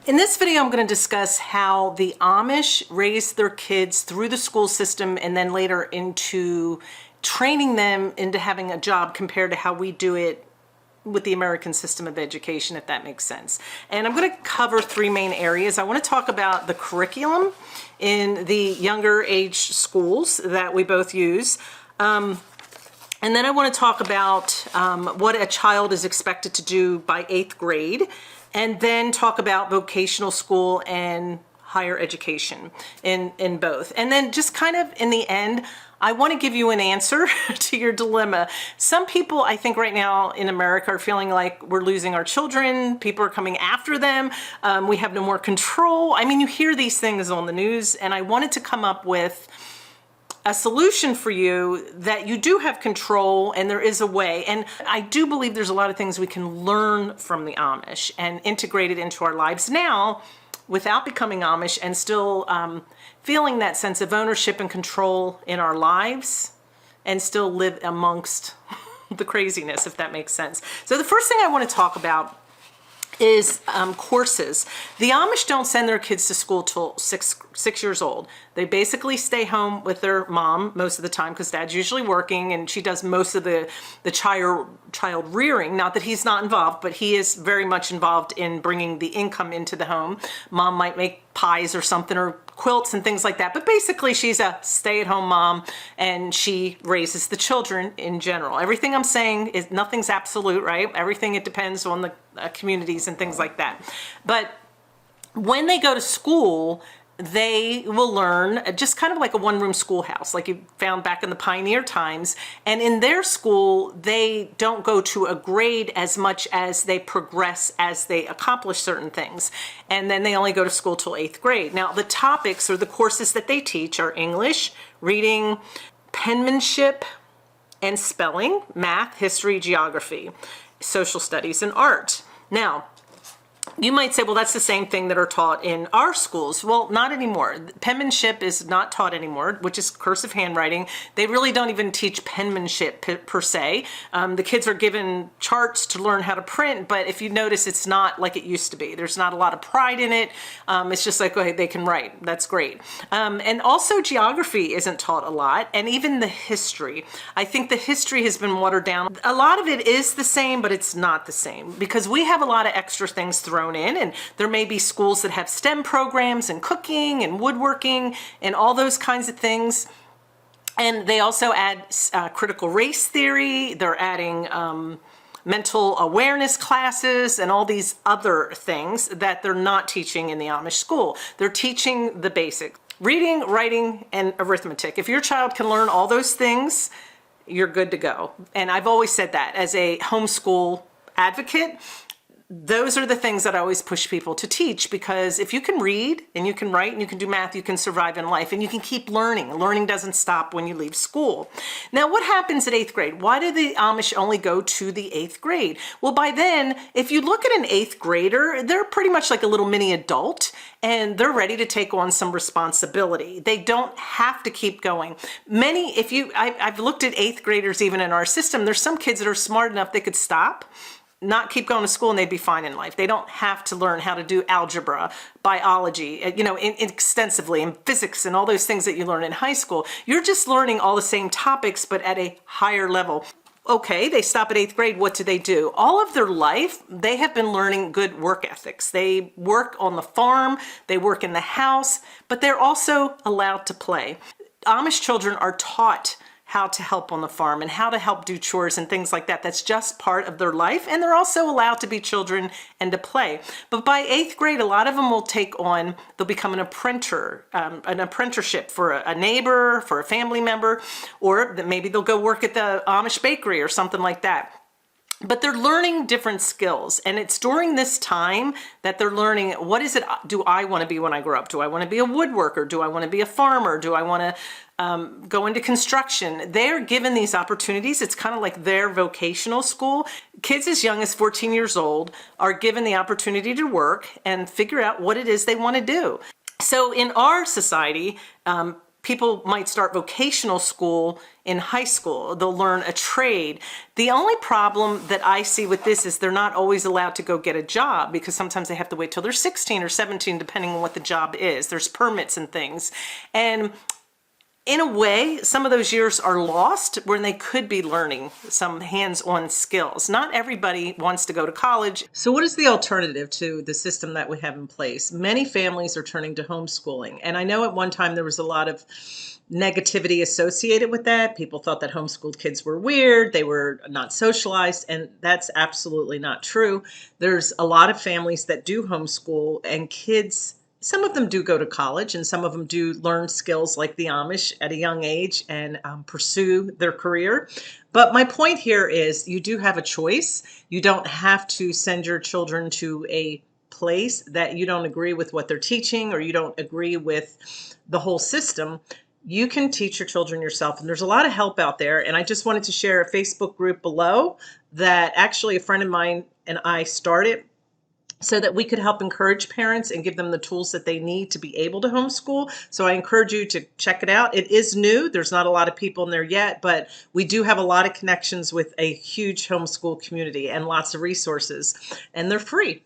In this video, I'm going to discuss how the Amish raise their kids through the school system and then later into training them into having a job compared to how we do it with the American system of education, if that makes sense. And I'm going to cover three main areas. I want to talk about the curriculum in the younger age schools that we both use. And then I want to talk about what a child is expected to do by 8th grade, and then talk about vocational school and higher education in both. And then just kind of in the end, I want to give you an answer to your dilemma. Some people, I think right now in America, are feeling like we're losing our children. People are coming after them. We have no more control. I mean, you hear these things on the news, and I wanted to come up with a solution for you that you do have control and there is a way. And I do believe there's a lot of things we can learn from the Amish and integrate it into our lives now without becoming Amish and still feeling that sense of ownership and control in our lives and still live amongst the craziness, if that makes sense. So the first thing I want to talk about is courses. The Amish don't send their kids to school till six years old. They basically stay home with their mom most of the time because dad's usually working and she does most of the child rearing. Not that he's not involved, but he is very much involved in bringing the income into the home. Mom might make pies or something, or quilts and things like that. But basically she's a stay-at-home mom and she raises the children in general. Everything I'm saying is nothing's absolute, right? Everything, it depends on the communities and things like that. But when they go to school, they will learn just kind of like a one-room schoolhouse, like you found back in the pioneer times. And in their school, they don't go to a grade as much as they progress as they accomplish certain things. And then they only go to school till 8th grade. Now, the topics or the courses that they teach are English, reading, penmanship and spelling, math, history, geography, social studies, and art. Now, you might say, well, that's the same thing that are taught in our schools. Well, not anymore. Penmanship is not taught anymore, which is cursive handwriting. They really don't even teach penmanship per se. The kids are given charts to learn how to print, but if you notice, it's not like it used to be. There's not a lot of pride in it. It's just like, okay, they can write. That's great. And also geography isn't taught a lot, and even the history. I think the history has been watered down. A lot of it is the same, but it's not the same because we have a lot of extra things thrown in, and there may be schools that have STEM programs and cooking and woodworking and all those kinds of things. And they also add critical race theory. They're adding mental awareness classes and all these other things that they're not teaching in the Amish school. They're teaching the basics: reading, writing, and arithmetic. If your child can learn all those things, you're good to go. And I've always said that as a homeschool advocate. Those are the things that I always push people to teach, because if you can read and you can write and you can do math, you can survive in life and you can keep learning. Learning doesn't stop when you leave school. Now, what happens at 8th grade? Why do the Amish only go to the 8th grade? Well, by then, if you look at an 8th grader, they're pretty much like a little mini adult and they're ready to take on some responsibility. They don't have to keep going. I've looked at 8th graders even in our system. There's some kids that are smart enough they could stop, not keep going to school, and they'd be fine in life. They don't have to learn how to do algebra, biology, extensively, and physics and all those things that you learn in high school. You're just learning all the same topics, but at a higher level. Okay, they stop at 8th grade. What do? All of their life, they have been learning good work ethics. They work on the farm, they work in the house, but they're also allowed to play. Amish children are taught how to help on the farm and how to help do chores and things like that. That's just part of their life, and they're also allowed to be children and to play. But by 8th grade, a lot of them will they'll become an apprenticeship for a neighbor, for a family member, or maybe they'll go work at the Amish bakery or something like that. But they're learning different skills, and it's during this time that they're learning, what is it do I want to be when I grow up? Do I want to be a woodworker? Do I want to be a farmer? Do I want to go into construction? They're given these opportunities. It's kind of like their vocational school. Kids as young as 14 years old are given the opportunity to work and figure out what it is they want to do. So in our society, people might start vocational school in high school. They'll learn a trade. The only problem that I see with this is they're not always allowed to go get a job, because sometimes they have to wait till they're 16 or 17, depending on what the job is. There's permits and things. And in a way, some of those years are lost when they could be learning some hands-on skills. Not everybody wants to go to college. So what is the alternative to the system that we have in place? Many families are turning to homeschooling. And I know at one time there was a lot of negativity associated with that. People thought that homeschooled kids were weird, they were not socialized, and that's absolutely not true. There's a lot of families that do homeschool, and kids, some of them do go to college, and some of them do learn skills like the Amish at a young age and pursue their career. But my point here is you do have a choice. You don't have to send your children to a place that you don't agree with what they're teaching, or you don't agree with the whole system. You can teach your children yourself, and there's a lot of help out there. And I just wanted to share a Facebook group below that actually a friend of mine and I started, so that we could help encourage parents and give them the tools that they need to be able to homeschool. So I encourage you to check it out. It is new. There's not a lot of people in there yet, but we do have a lot of connections with a huge homeschool community and lots of resources, and they're free.